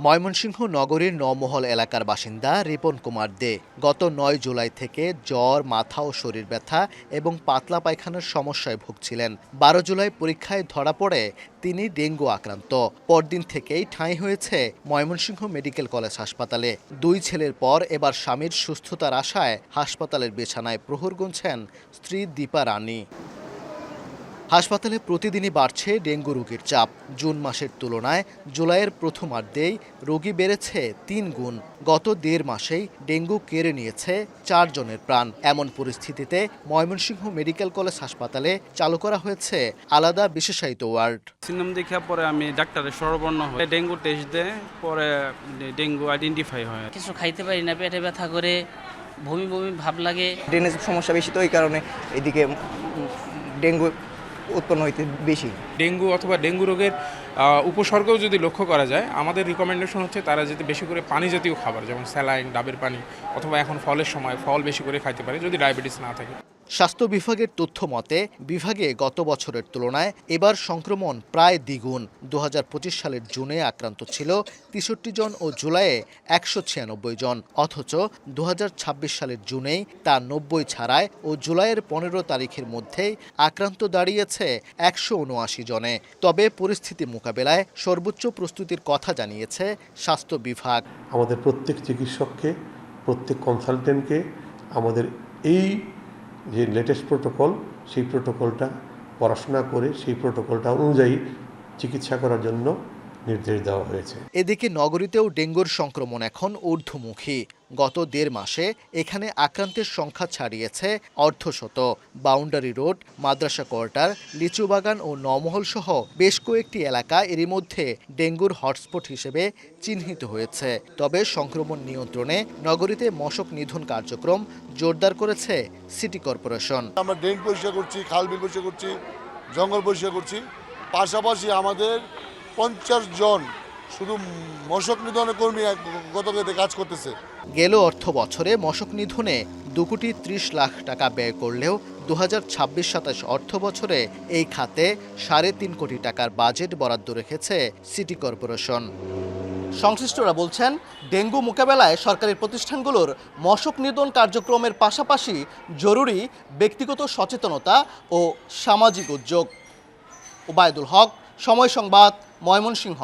ময়মনসিংহ নগরীর নমহল এলাকার বাসিন্দা রিপন কুমার দে গত ৯ জুলাই থেকে জ্বর, মাথা ও শরীর ব্যথা এবং পাতলা পায়খানার সমস্যায় ভুগছিলেন। ১২ জুলাই পরীক্ষায় ধরা পড়ে তিনি ডেঙ্গু আক্রান্ত। পরদিন থেকেই ঠাঁই হয়েছে ময়মনসিংহ মেডিকেল কলেজ হাসপাতালে। ২ ছেলের পর এবার স্বামীর সুস্থতার আশায় হাসপাতালের বিছানায় প্রহর গুনছেন স্ত্রী দীপা রানী। হাসপাতালে প্রতিদিনই বাড়ছে ডেঙ্গু রোগীর চাপ। জুন মাসের তুলনায় জুলাইয়ের প্রথমার্ধেই রোগী বেড়েছে ৩ গুণ। গত ১.৫ মাসেই ডেঙ্গু কেড়ে নিয়েছে ৪ জনের প্রাণ। এমন পরিস্থিতিতে ময়মনসিংহ মেডিকেল কলেজ হাসপাতালে চালু করা হয়েছে আলাদা বিশেষায়িত ওয়ার্ড। সিমটম দেখে পরে আমি ডাক্তারের শরণাপন্ন হই। ডেঙ্গু টেস্ট দেয়, পরে ডেঙ্গু আইডেন্টিফাই হয়। কিছু খাইতে পারি না, পেটে ব্যথা করে, বমি বমি ভাব লাগে। ড্রেনেজ সমস্যা বেশি, তো এই কারণে এদিকে ডেঙ্গু উৎপন্ন হইতে বেশি। ডেঙ্গু অথবা ডেঙ্গু রোগের উপসর্গও যদি লক্ষ্য করা যায়, আমাদের রিকমেন্ডেশন হচ্ছে তারা যদি বেশি করে পানি জাতীয় খাবার, যেমন স্যালাইন, ডাবের পানি, অথবা এখন ফলের সময় ফল বেশি করে খাইতে পারে যদি ডায়াবেটিস না থাকে। স্বাস্থ্য বিভাগের তথ্য মতে বিভাগে গত বছরের তুলনায় এবার সংক্রমণ প্রায় দ্বিগুণ। ২০২৫ সালের জুনে আক্রান্ত ছিল ৬৩ জন ও জুলাইয়ে ১৯৬ জন। অথচ ২০২৬ সালের জুনেই তা ৯০ ছাড়ায় ও জুলাইয়ের ১৫ তারিখের মধ্যেই আক্রান্ত দাঁড়িয়েছে ১৭৯ জনে। তবে পরিস্থিতি মোকাবেলায় সর্বোচ্চ প্রস্তুতির কথা জানিয়েছে স্বাস্থ্য বিভাগ। আমাদের প্রত্যেক চিকিৎসককে, প্রত্যেক কনসালটেন্টকে আমাদের এই যে লেটেস্ট প্রোটোকল, সেই প্রোটোকলটা পড়াশোনা করে সেই প্রোটোকলটা অনুযায়ী চিকিৎসা করার জন্য নির্দেশ দেওয়া হয়েছে। এদিকে নগরীতেও ডেঙ্গুর সংক্রমণ এখন ঊর্ধ্বমুখী। গত ১.৫ মাসে এখানে আক্রান্তের সংখ্যা ছাড়িয়েছে অর্ধশত। বাউন্ডারি রোড, মাদ্রাসা কোয়ার্টার, লিচুবাগান ও নমহল সহ বেশ কয়েকটি এলাকা এরই মধ্যে ডেঙ্গুর হটস্পট হিসেবে চিহ্নিত হয়েছে। তবে সংক্রমণ নিয়ন্ত্রণে নগরীতে মশক নিধন কার্যক্রম জোরদার করেছে সিটি কর্পোরেশন। আমরা ড্রেন পরিষ্কার করছি, খাল বিল পরিষ্কার করছি, জঙ্গল পরিষ্কার করছি। পাশাপাশি আমাদের ৫০ জন শুধু মশক নিধনের কর্মী গতকালতে কাজ করতেছে। গেল অর্থ বছরে মশক নিধনে ২,৩০,০০,০০০ টাকা ব্যয় করলেও ২০২৬-২৭ অর্থ বছরে এই খাতে ৩.৫ কোটি টাকার বাজেট বরাদ্দ রেখেছে সিটি কর্পোরেশন। সংশ্লিষ্টরা বলছেন, ডেঙ্গু মোকাবেলায় সরকারি প্রতিষ্ঠানগুলোর মশক নিধন কার্যক্রমের পাশাপাশি জরুরি ব্যক্তিগত সচেতনতা ও সামাজিক উদ্যোগ। ওবায়দুল হক, সময় সংবাদ, ময়মনসিংহ।